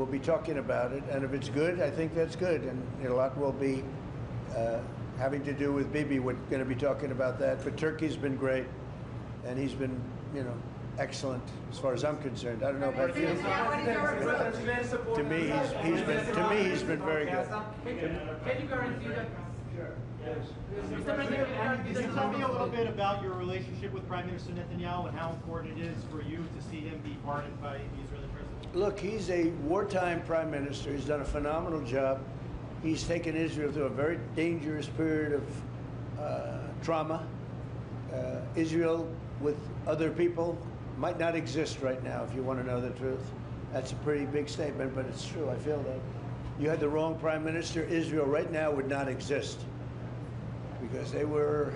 we'll be talking about it. And if it's good, I think that's good. And a lot will be having to do with Bibi. We're going to be talking about that. But Turkey's been great, and he's been, excellent as far as I'm concerned. I don't know about you. To me, he's been very good. Can you guarantee that? Sure. Yes. Can you tell me a little bit about your relationship with Prime Minister Netanyahu and how important it is for you to see him be pardoned by the Israeli president? Look, he's a wartime prime minister. He's done a phenomenal job. He's taken Israel through a very dangerous period of trauma. Israel with other people might not exist right now, if you want to know the truth. That's a pretty big statement, but it's true. I feel that. You had the wrong prime minister. Israel right now would not exist because they were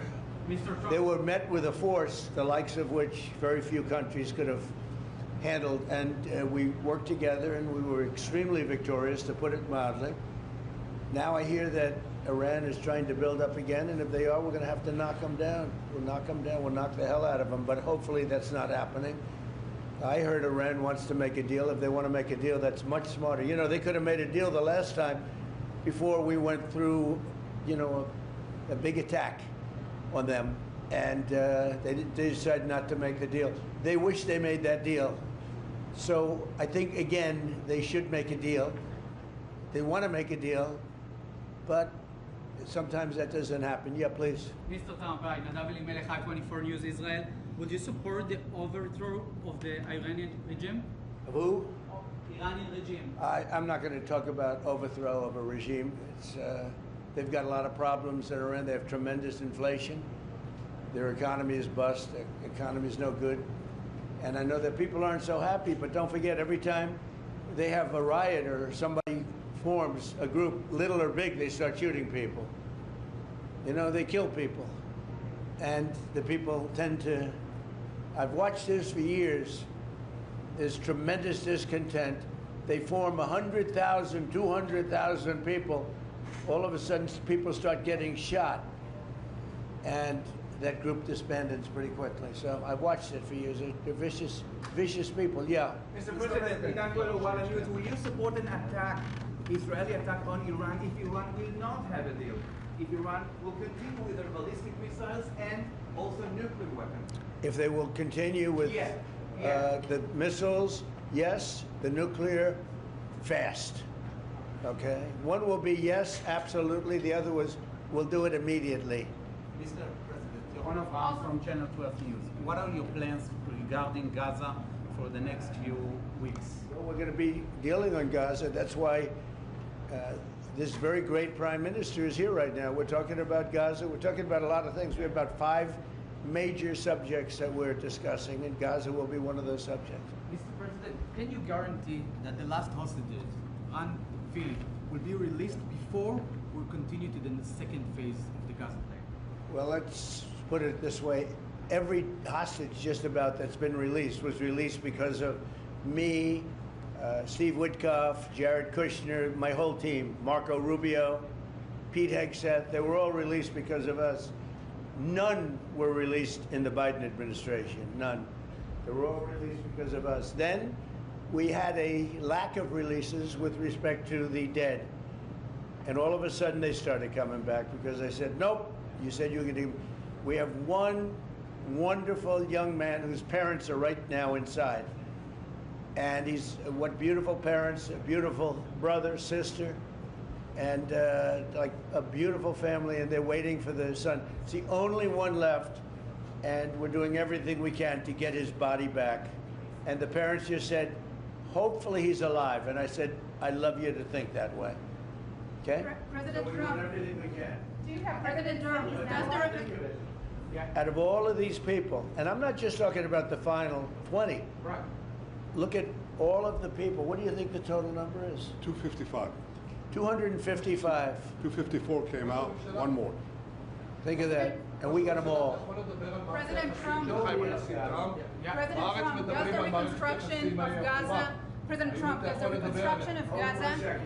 met with a force the likes of which very few countries could have handled. And we worked together, and we were extremely victorious, to put it mildly. Now I hear that Iran is trying to build up again, and if they are, we're going to have to knock them down. We'll knock them down. We'll knock the hell out of them, but hopefully that's not happening. I heard Iran wants to make a deal. If they want to make a deal, that's much smarter. They could have made a deal the last time before we went through, a big attack on them, and they decided not to make the deal. They wish they made that deal. So I think, again, they should make a deal. They want to make a deal, but sometimes that doesn't happen. Yeah, please. Mr. Trump, right, Nadav Elimelech, 24 News Israel. Would you support the overthrow of the Iranian regime? Of who? Iranian regime. I'm not going to talk about overthrow of a regime. They've got a lot of problems in Iran. They have tremendous inflation. Their economy is bust. Their economy is no good. And I know that people aren't so happy, but don't forget, every time they have a riot or somebody forms a group, little or big, they start shooting people. They kill people. And the people tend to, I've watched this for years, there's tremendous discontent. They form 100,000, 200,000 people. All of a sudden, people start getting shot. And that group disbands pretty quickly. So I've watched it for years. They're vicious, vicious people, yeah. Mr. President, will you support an attack, Israeli attack on Iran if Iran will not have a deal? If Iran will continue with their ballistic missiles and also nuclear weapons? If they will continue with the missiles, yes. The nuclear, fast. Okay? One will be yes, absolutely. The other was, we'll do it immediately. Mr. President, Yaron Avraham from Channel 12 News. What are your plans regarding Gaza for the next few weeks? Well, we're going to be dealing on Gaza. That's why this very great prime minister is here right now. We're talking about Gaza. We're talking about a lot of things. We have about 5 major subjects that we're discussing, and Gaza will be one of those subjects. Mr. President, can you guarantee that the last hostages, Philip, will be released before we continue to the second phase of the Gaza plan? Well, let's put it this way. Every hostage just about that's been released was released because of me, Steve Witkoff, Jared Kushner, my whole team, Marco Rubio, Pete Hegseth. They were all released because of us. None were released in the Biden administration, none. They were all released because of us. Then we had a lack of releases with respect to the dead. And all of a sudden they started coming back because I said, nope, you said you were going to. We have one wonderful young man whose parents are right now inside. And he's, what beautiful parents, a beautiful brother, sister, and like a beautiful family, and they're waiting for the son. It's the only one left, and we're doing everything we can to get his body back. And the parents just said, hopefully he's alive. And I said, I love you to think that way. Okay? President so Trump, everything we can. do you have President Trump? Out of all of these people, and I'm not just talking about the final 20. Right. Look at all of the people. What do you think the total number is? 255. 255. 254 came out, one more. Think of that. And we got them all. President Trump, does the reconstruction of Gaza, President Trump, does the reconstruction of Gaza,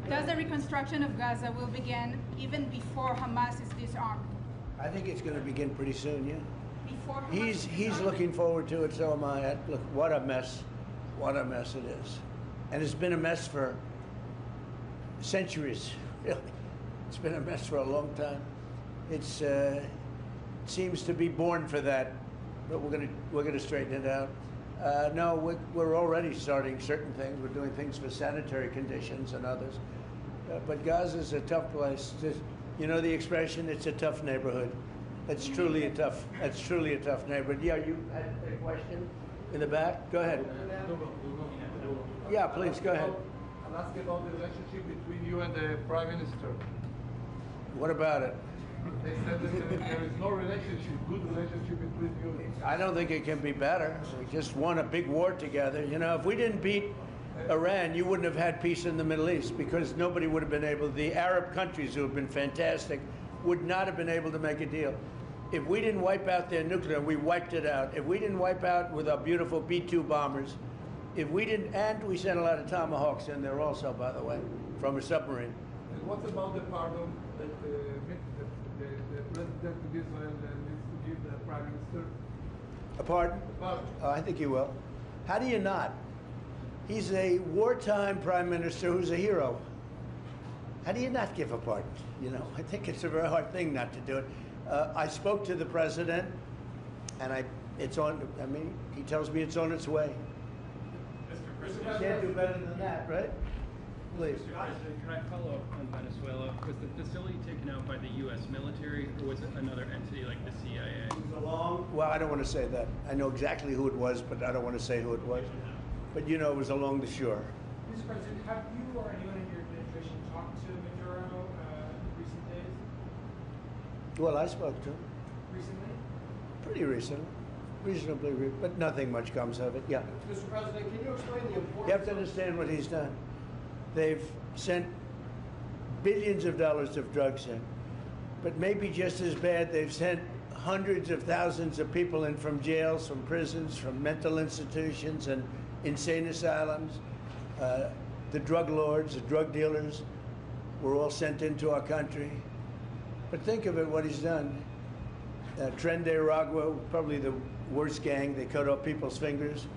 does the reconstruction of Gaza will begin even before Hamas is disarmed? I think it's going to begin pretty soon, yeah. Before Hamas He's looking forward to it, so am I. Look, what a mess. What a mess it is. And it's been a mess for centuries, really. It's been a mess for a long time. It's seems to be born for that, but we're gonna straighten it out. No, we're already starting certain things. We're doing things for sanitary conditions and others. But Gaza's a tough place. You know the expression, it's a tough neighborhood. That's truly a tough neighborhood. Yeah, you had a question in the back? Go ahead. Yeah, please, go ahead. I'll ask about the relationship between you and the Prime Minister. What about it? They said that there is no relationship, good relationship between you. I don't think it can be better. We just won a big war together. You know, if we didn't beat Iran, you wouldn't have had peace in the Middle East, because nobody would have been able, the Arab countries who have been fantastic would not have been able to make a deal. If we didn't wipe out their nuclear, we wiped it out. If we didn't wipe out with our beautiful B-2 bombers, if we didn't, and we sent a lot of Tomahawks in there also, by the way, from a submarine. And what about the pardon that the President of Israel needs to give the Prime Minister? A pardon? The pardon. Oh, I think he will. How do you not? He's a wartime prime minister who's a hero. How do you not give a pardon? You know, I think it's a very hard thing not to do it. I spoke to the president, and it's on. I mean, he tells me it's on its way. Mr. You President, can't do better than that, right? Please. Mr. President, can I follow up on Venezuela? Was the facility taken out by the U.S. military, or was it another entity like the CIA? Well, I don't want to say that. I know exactly who it was, but I don't want to say who it was. But you know, it was along the shore. Mr. President, have you or anyone in your administration talked to Maduro in recent days? Well, I spoke to him Recently? pretty recently, but nothing much comes of it. Yeah. Mr. President, can you explain the importance? You have to understand what he's done. They've sent billions of dollars of drugs in, but maybe just as bad, they've sent hundreds of thousands of people in from jails, from prisons, from mental institutions and insane asylums. The drug lords, the drug dealers were all sent into our country. But think of it, what he's done. Tren de Aragua, probably the worst gang. They cut off people's fingers.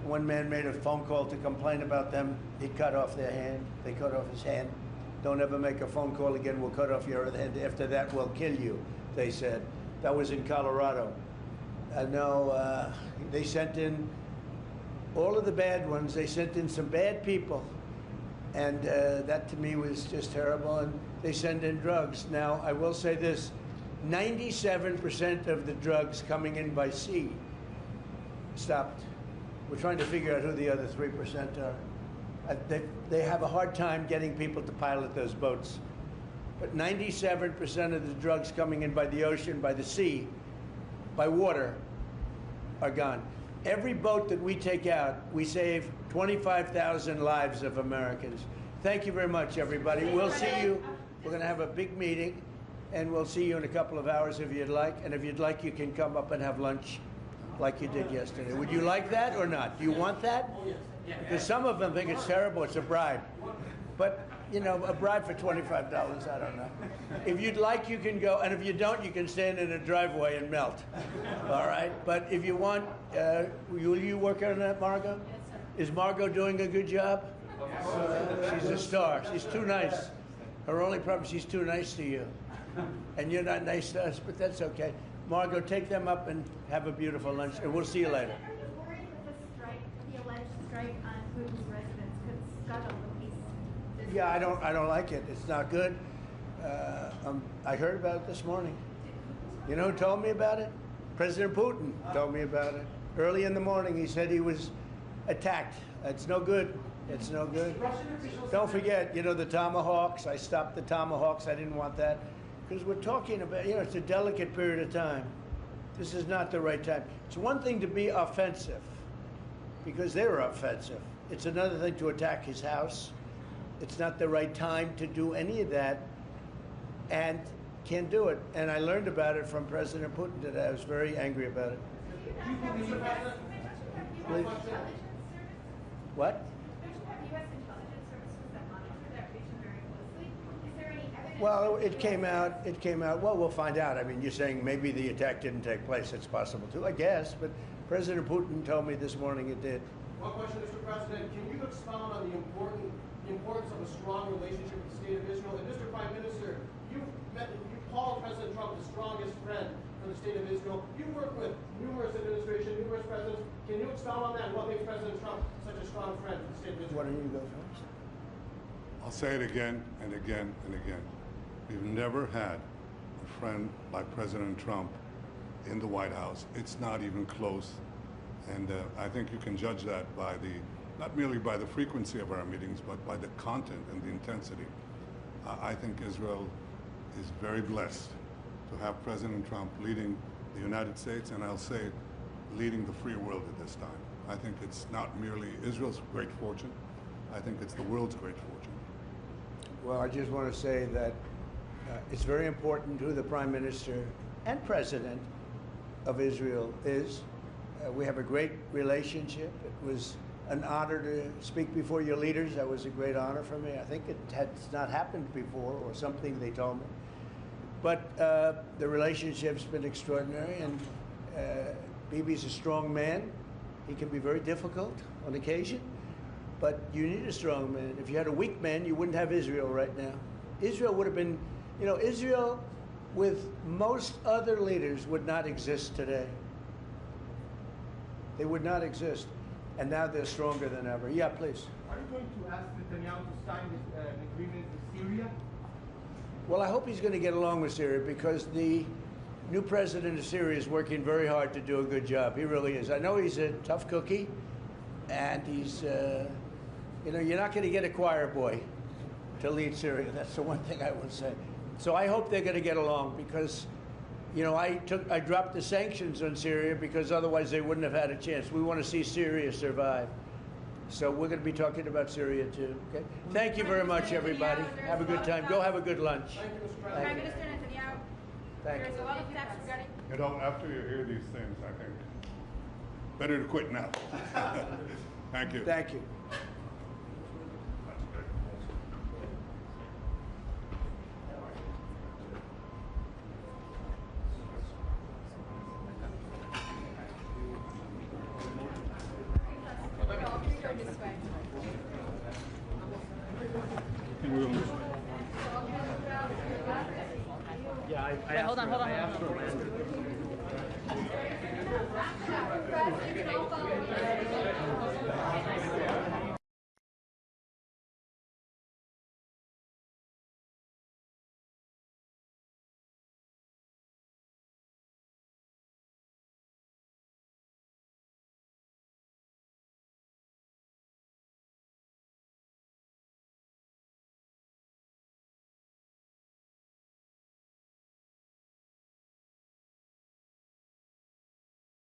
One man made a phone call to complain about them. He cut off their hand. They cut off his hand. Don't ever make a phone call again. We'll cut off your other hand. After that, we'll kill you, they said. That was in Colorado. No, they sent in all of the bad ones. They sent in some bad people. And that to me was just terrible. And they send in drugs. Now, I will say this, 97% of the drugs coming in by sea stopped. We're trying to figure out who the other 3% are. They have a hard time getting people to pilot those boats. But 97% of the drugs coming in by the ocean, by the sea, by water, are gone. Every boat that we take out, we save 25,000 lives of Americans. Thank you very much, everybody. We'll see you. We're going to have a big meeting, and we'll see you in a couple of hours if you'd like. And if you'd like, you can come up and have lunch like you did yesterday. Would you like that or not? Do you want that? Because some of them think it's terrible. It's a bribe. But, you know, a bribe for $25, I don't know. If you'd like, you can go. And if you don't, you can stand in a driveway and melt. All right? But if you want, will you work on that, Margot? Yes, sir. Is Margot doing a good job? She's a star. She's too nice. Her only problem, she's too nice to you. And you're not nice to us, but that's okay. Margot, take them up and have a beautiful lunch, and we'll see you later. I'm worried that the strike, the alleged strike on Putin's residence could scuttle the peace. Yeah, I don't like it. It's not good. I heard about it this morning. You know who told me about it? President Putin told me about it. Early in the morning, he said he was attacked. It's no good. It's no good. Don't forget, you know, the Tomahawks. I stopped the Tomahawks. I didn't want that. Because we're talking about, you know, it's a delicate period of time. This is not the right time. It's one thing to be offensive, because they were offensive. It's another thing to attack his house. It's not the right time to do any of that, and can't do it. And I learned about it from President Putin today. I was very angry about it. Please. What? Well, it came out. Well, we'll find out. I mean, you're saying maybe the attack didn't take place. It's possible too, I guess. But President Putin told me this morning it did. One question, Mr. President. Can you expound on the importance of a strong relationship with the State of Israel? And Mr. Prime Minister, you called President Trump the strongest friend for the State of Israel. You worked with numerous administrations, numerous presidents. Can you expound on that? What makes President Trump such a strong friend for the State of Israel? Why don't you go first? I'll say it again and again and again. We've never had a friend like President Trump in the White House. It's not even close. And I think you can judge that by not merely by the frequency of our meetings, but by the content and the intensity. I think Israel is very blessed to have President Trump leading the United States, and I'll say leading the free world at this time. I think it's not merely Israel's great fortune, I think it's the world's great fortune. Well, I just want to say that it's very important who the Prime Minister and President of Israel is. We have a great relationship. It was an honor to speak before your leaders. That was a great honor for me. I think it has not happened before, or something they told me. But the relationship's been extraordinary, and Bibi's a strong man. He can be very difficult on occasion, but you need a strong man. If you had a weak man, you wouldn't have Israel right now. Israel would have been, Israel with most other leaders would not exist today. They would not exist. And now they're stronger than ever. Yeah, please. Are you going to ask Netanyahu to sign this agreement with Syria? Well, I hope he's going to get along with Syria, because the new president of Syria is working very hard to do a good job. He really is. I know he's a tough cookie, and he's, you're not going to get a choir boy to lead Syria. That's the one thing I would say. So I hope they're going to get along, because I dropped the sanctions on Syria because otherwise they wouldn't have had a chance. We want to see Syria survive. So we're going to be talking about Syria too. Okay. Thank you very much, everybody. Have a good time. Go have a good lunch. Thank you, Mr. Prime President. Minister Netanyahu, Thank there's you. a lot of tax regarding. After you hear these things, I think better to quit now. Thank you. Thank you. Wait, hold on. President,